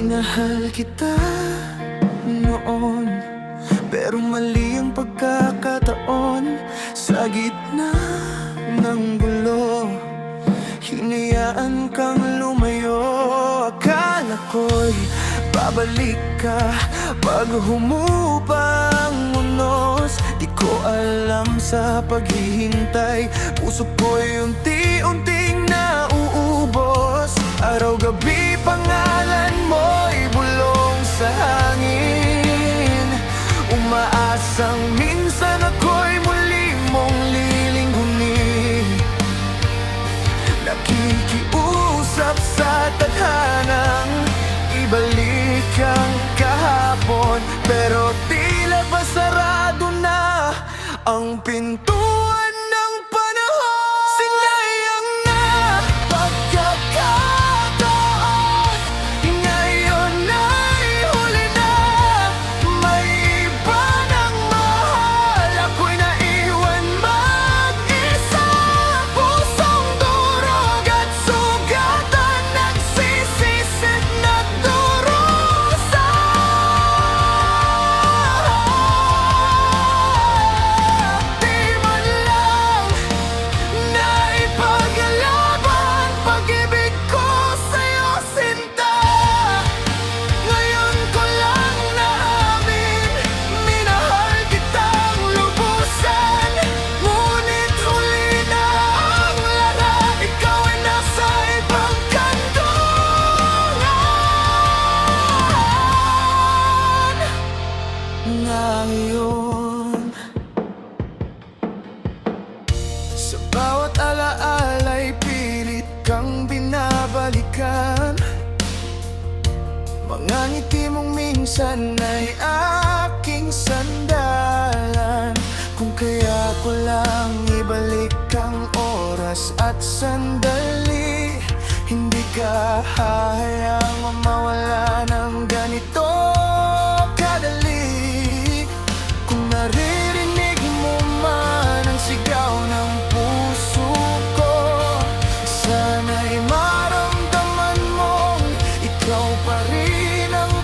Minahal kita noon, pero mali ang pagkakataon. Sa gitna ng gulo, hinayaan kang lumayo. Akala ko'y babalik ka pag humupa ang unos. Di ko alam sa paghihintay, puso ko'y unti-unting nauubos. Araw-gabi pangalan mo'y bulong sa hangin, umaasang minsan ako'y muli mong lilingkunin. Nakikiusap sa tadhanang ibalik ang kahapon, pero tila ba sarado na ang pintuan ng panahon. Sinayang na pagkakataon, ngayon ay huli na. May iba ng mahal, ako'y naiwan mag-isa. Pusong durog at sugatan, nagsisisid nagdurusa. Di man lang naipaglaban pag-ibig ko sa'yo, sinta. Ngayon ko lang naamin, minahal kitang lubusan. Ngunit huli na ang lahat, ikaw ay nasa ibang kantungan. Ngayon, sa bawat alaala'y pilit kang binabalikan. Mga ngiti mong minsan ay aking sandalan. Kung kaya ko lang ibalik ang oras at sandali, hindi ka hahayaang mawala ng ganito kadali. Kung naririnig mo man ang sigaw ng puso ko, sana'y maramdaman mong ikaw pa rin ang